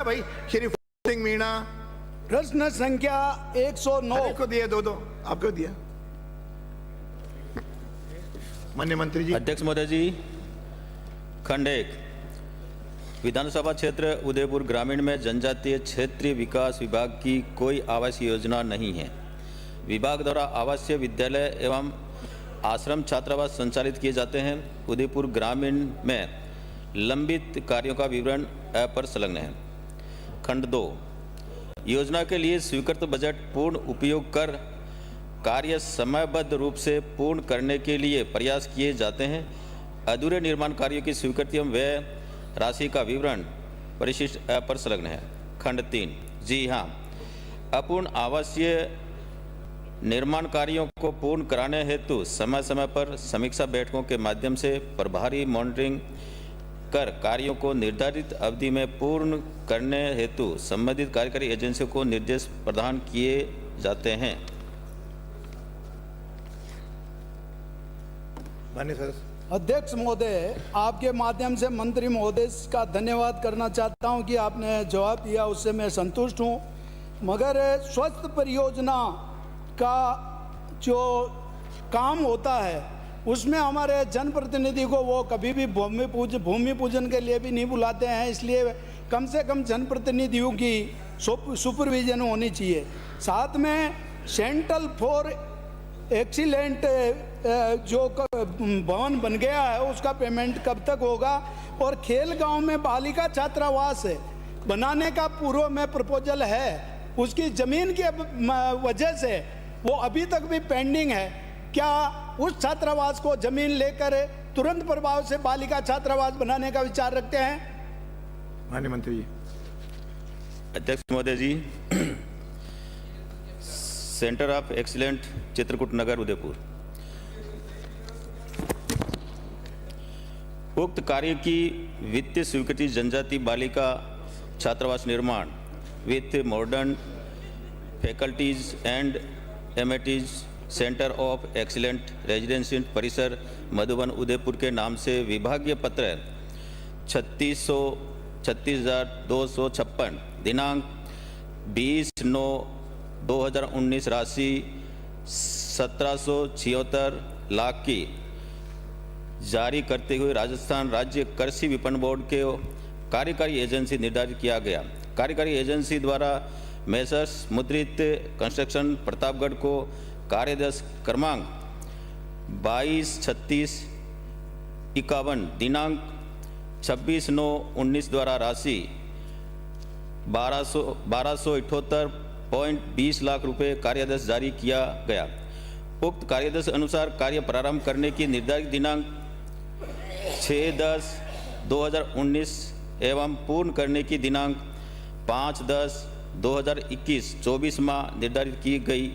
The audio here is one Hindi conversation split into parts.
भाई श्री सिंह मीणा। प्रश्न संख्या 109। को दिया दो आपको दिया। माननीय मंत्री जी। अध्यक्ष महोदय जी, खंड 1 विधानसभा क्षेत्र उदयपुर ग्रामीण में जनजातीय क्षेत्रीय विकास विभाग की कोई आवासीय योजना नहीं है। विभाग द्वारा आवासीय विद्यालय एवं आश्रम छात्रावास संचालित किए जाते हैं। उदयपुर ग्रामीण में लंबित कार्यों का विवरण ऐप पर संलग्न है। खंड 2 योजना के लिए स्वीकृत बजट पूर्ण उपयोग कर कार्य समयबद्ध रूप से पूर्ण करने के लिए प्रयास किए जाते हैं। अधूरे निर्माण कार्यों की स्वीकृति एवं व्यय राशि का विवरण परिशिष्ट ऐप पर संलग्न है। खंड 3 जी हाँ, अपूर्ण आवासीय निर्माण कार्यों को पूर्ण कराने हेतु समय समय पर समीक्षा बैठकों के माध्यम से प्रभावी मॉनिटरिंग कर कार्यों को निर्धारित अवधि में पूर्ण करने हेतु संबंधित कार्यकारी एजेंसियों को निर्देश प्रदान किए जाते हैं। अध्यक्ष महोदय, आपके माध्यम से मंत्री महोदय का धन्यवाद करना चाहता हूं कि आपने जवाब दिया, उससे मैं संतुष्ट हूं। मगर स्वस्थ परियोजना का जो काम होता है उसमें हमारे जनप्रतिनिधि को वो कभी भी भूमि पूजन के लिए भी नहीं बुलाते हैं, इसलिए कम से कम जनप्रतिनिधियों की सुपरविजन होनी चाहिए। साथ में सेंट्रल फॉर एक्सीलेंट जो भवन बन गया है उसका पेमेंट कब तक होगा, और खेल गांव में बालिका छात्रावास बनाने का पूर्व में प्रपोजल है, उसकी ज़मीन की वजह से वो अभी तक भी पेंडिंग है। क्या उस छात्रावास को जमीन लेकर तुरंत प्रभाव से बालिका छात्रावास बनाने का विचार रखते हैं? माननीय मंत्री जी। अध्यक्ष महोदय जी, सेंटर ऑफ एक्सीलेंट चित्रकूट नगर उदयपुर उक्त कार्य की वित्तीय स्वीकृति जनजाति बालिका छात्रावास निर्माण with modern faculties and amenities centre of excellent residential परिसर मधुबन उदयपुर के नाम से विभागीय पत्र 36,256 दिनांक 20/9/2019 राशि 1776 लाख की जारी करते हुए राजस्थान राज्य कृषि विपणन बोर्ड के कार्यकारी एजेंसी निर्धारित किया गया। कार्यकारी एजेंसी द्वारा मेसर्स मुद्रित कंस्ट्रक्शन प्रतापगढ़ को कार्यदर्श क्रमांक 223651 दिनांक 26/9/19 द्वारा राशि 1278.20 लाख रुपए कार्यदर्श जारी किया गया। उक्त कार्यदर्श अनुसार कार्य प्रारंभ करने की निर्धारित दिनांक 6/10/2019 एवं पूर्ण करने की दिनांक 5/10/2021 24 माह निर्धारित की गई।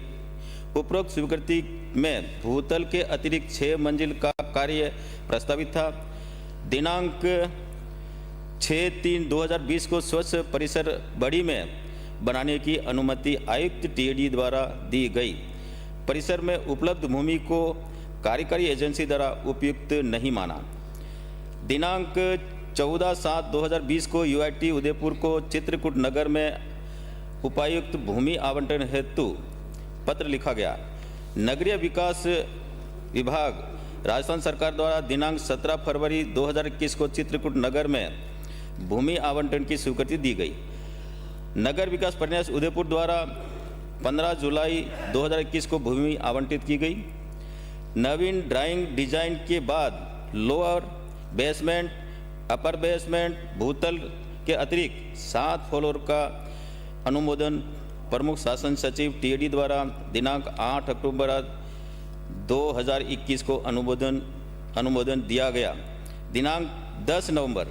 उपरोक्त स्वीकृति में भूतल के अतिरिक्त 6 मंजिल का कार्य प्रस्तावित था। दिनांक 6/3/2020 को स्वच्छ परिसर बड़ी में बनाने की अनुमति आयुक्त TAD द्वारा दी गई। परिसर में उपलब्ध भूमि को कार्यकारी एजेंसी द्वारा उपयुक्त नहीं माना। दिनांक 14/7/2020 को UIT उदयपुर को चित्रकूट नगर में उपायुक्त भूमि आवंटन हेतु पत्र लिखा गया। नगरीय विकास विभाग राजस्थान सरकार द्वारा दिनांक 17 फरवरी 2021 को चित्रकूट नगर में भूमि आवंटन की स्वीकृति दी गई। नगर विकास प्रन्यास उदयपुर द्वारा 15 जुलाई 2021 को भूमि आवंटित की गई। नवीन ड्राइंग डिजाइन के बाद लोअर बेसमेंट, अपर बेसमेंट, भूतल के अतिरिक्त 7 फ्लोर का अनुमोदन प्रमुख शासन सचिव TAD द्वारा दिनांक 8 अक्टूबर 2021 को अनुमोदन दिया गया। दिनांक 10 नवंबर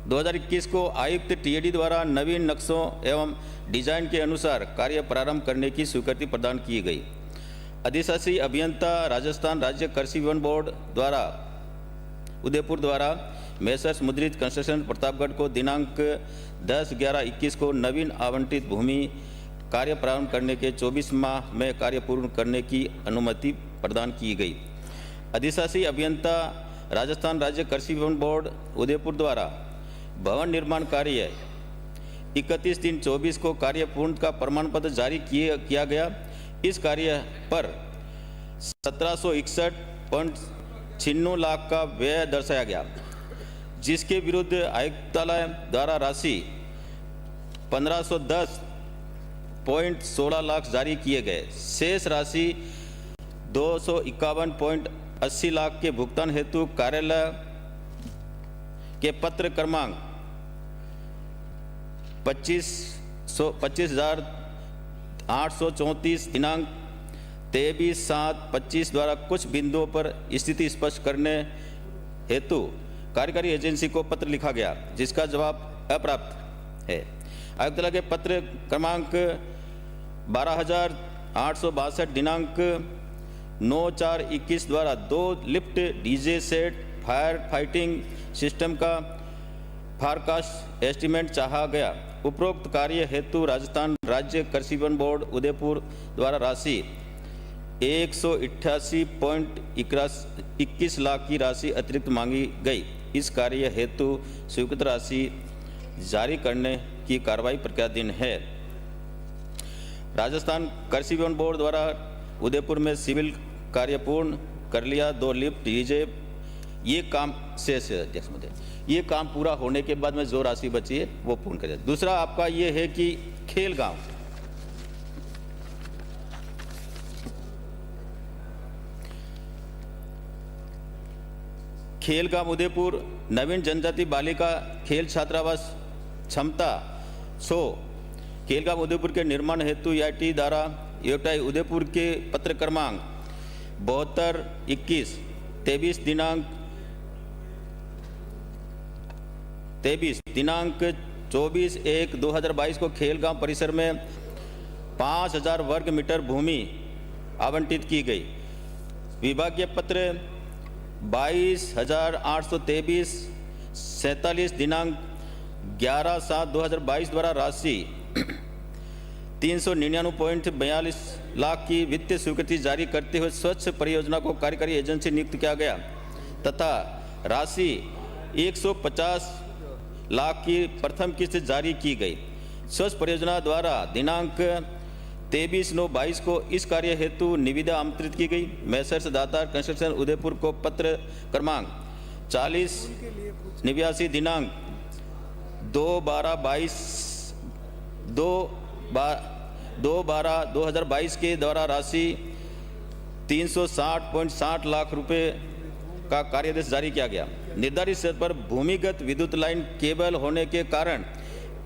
2021 को आयुक्त TAD द्वारा नवीन नक्शों एवं डिजाइन के अनुसार कार्य प्रारंभ करने की स्वीकृति प्रदान की गई। अधिशासी अभियंता राजस्थान राज्य कृषि विपणन बोर्ड द्वारा उदयपुर द्वारा मेसर्स मुद्रित कंस्ट्रक्शन प्रतापगढ़ को दिनांक 10/11/21 को नवीन आवंटित भूमि कार्य प्रारंभ करने के 24 माह में कार्य पूर्ण करने की अनुमति प्रदान की गई। अधिशासी अभियंता राजस्थान राज्य कृषि भवन बोर्ड उदयपुर द्वारा भवन निर्माण कार्य 31/3/24 को कार्य पूर्ण का प्रमाण पत्र जारी किया गया। इस कार्य पर 1761.96 लाख का व्यय दर्शाया गया, जिसके विरुद्ध आयुक्तालय द्वारा राशि 1510.16 लाख जारी किए गए। शेष राशि 251.80 लाख के भुगतान हेतु कार्यालय के पत्र क्रमांक 25,834 दिनांक 23/7/25 द्वारा कुछ बिंदुओं पर स्थिति स्पष्ट करने हेतु कार्यकारी एजेंसी को पत्र लिखा गया, जिसका जवाब अप्राप्त है। आयुक्तालय के पत्र क्रमांक 12,862 दिनांक 9/4/21 द्वारा 2 lift DJ set fire fighting system का फारकास्ट एस्टीमेट चाहा गया। उपरोक्त कार्य हेतु राजस्थान राज्य कृषि भवन बोर्ड उदयपुर द्वारा राशि 188.21 लाख की राशि अतिरिक्त मांगी गई। इस कार्य हेतु स्वीकृत राशि जारी करने की कार्रवाई प्रक्रियाधीन है। राजस्थान कृषि भवन बोर्ड द्वारा उदयपुर में सिविल कार्य पूर्ण कर लिया। 2 लिफ्ट डीजे ये काम शेष है अध्यक्ष महोदय। ये काम पूरा होने के बाद में जो राशि बची है वो पूर्ण करें। दूसरा आपका ये है कि खेल गांव, खेल गांव उदयपुर नवीन जनजाति बालिका खेल छात्रावास क्षमता 100 खेल गांव उदयपुर के निर्माण हेतु IIT द्वारा यूटाई उदयपुर के पत्र क्रमांक 72/21/23 दिनांक 24/1/2022 को खेल गांव परिसर में 5000 वर्ग मीटर भूमि आवंटित की गई। विभागीय पत्र 22,823/47 दिनांक 11/7/2022 द्वारा राशि 399.42 लाख की वित्तीय स्वीकृति जारी करते हुए स्वच्छ परियोजना को कार्यकारी एजेंसी नियुक्त किया गया तथा राशि 150 लाख की प्रथम किस्त जारी की गई। स्वच्छ परियोजना द्वारा दिनांक 23/9/22 को इस कार्य हेतु निविदा आमंत्रित की गई। मैसर्स दातार कंस्ट्रक्शन उदयपुर को पत्र क्रमांक 40/89 दिनांक 2/12/2022 के द्वारा राशि 360.60 लाख रुपए का कार्यादेश जारी किया गया। निर्धारित स्तर पर भूमिगत विद्युत लाइन केबल होने के कारण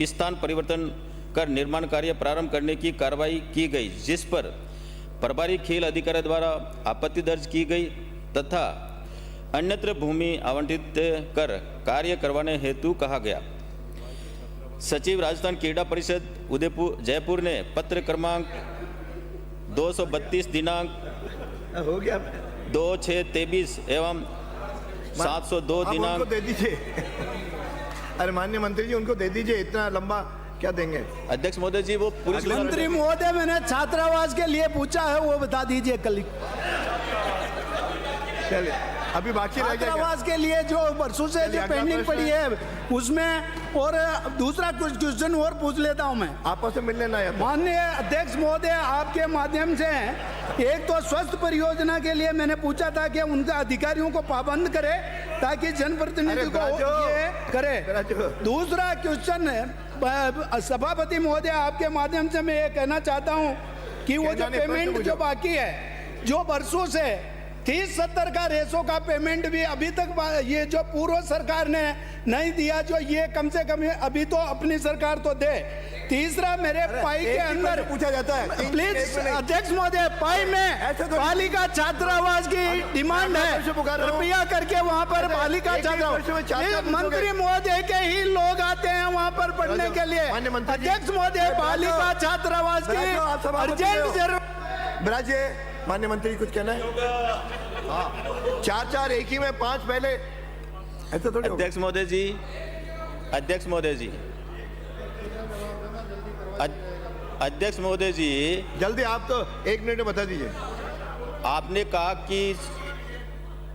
स्थान परिवर्तन कर निर्माण कार्य प्रारंभ करने की कार्रवाई की गई, जिस पर प्रभारी खेल अधिकारी द्वारा आपत्ति दर्ज की गई तथा अन्यत्र भूमि आवंटित कर कार्य करवाने हेतु कहा गया। सचिव राजस्थान क्रीड़ा परिषद उदयपुर जयपुर ने पत्र क्रमांक 232 दिनांक हो गया 2/6/23 एवं 702 आप दिनांक उनको दे दीजिए। अरे माननीय मंत्री जी उनको दे दीजिए, इतना लंबा क्या देंगे? अध्यक्ष महोदय जी वो पूरी मंत्री महोदय मैंने छात्रावास के लिए पूछा है, वो बता दीजिए कल। चलिए अभी बाकी रह गया क्या? छात्रावास के लिए जो वर्षों से जो पेंडिंग पड़ी है उसमें, और दूसरा कुछ क्वेश्चन और पूछ लेता हूं मैं। आपस में मिलने ना यार। माननीय अध्यक्ष महोदय, आपके माध्यम से एक तो स्वास्थ्य परियोजना के लिए मैंने पूछा था कि उनका अधिकारियों को पाबंद करे ताकि जनप्रतिनिधि को ये करे। दूसरा क्वेश्चन सभापति महोदय, आपके माध्यम से मैं ये कहना चाहता हूं कि वो जो पेमेंट जो बाकी है, जो वर्षों से 30-70 का रेशो का पेमेंट भी अभी तक ये जो पूर्व सरकार ने नहीं दिया, जो ये कम से कम अभी तो अपनी सरकार तो दे। तीसरा, मेरे पाई के अंदर पूछा जाता है प्लीज अध्यक्ष महोदय, पाई में बालिका छात्रावास की डिमांड है, कृपया करके वहाँ पर बालिका छात्रावास, मंत्री महोदय के ही लोग आते हैं वहाँ पर पढ़ने के लिए। अध्यक्ष महोदय, बालिका छात्रावास की अर्जेंट जरूरत। विराजे माननीय मंत्री कुछ कहना है? हाँ, 4 एक ही में 5 पहले ऐसा थोड़ी। अध्यक्ष महोदय जी, अध्यक्ष महोदय जी, अध्यक्ष महोदय जी, जल्दी आप तो 1 मिनट में बता दीजिए। आपने कहा कि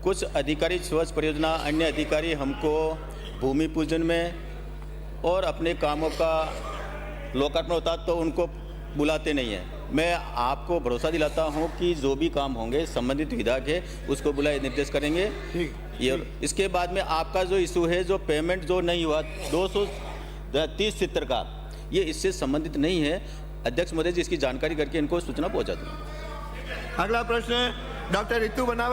कुछ अधिकारी स्वच्छ परियोजना, अन्य अधिकारी हमको भूमि पूजन में और अपने कामों का लोकार्पण होता तो उनको बुलाते नहीं हैं। मैं आपको भरोसा दिलाता हूं कि जो भी काम होंगे संबंधित विभाग है उसको बुलाए निर्देश करेंगे। ठीक। ये इसके बाद में आपका जो इशू है, जो पेमेंट जो नहीं हुआ 230 चित्र का, ये इससे संबंधित नहीं है। अध्यक्ष महोदय जी इसकी जानकारी करके इनको सूचना पहुंचा दूँ। अगला प्रश्न डॉक्टर रितु बनावा।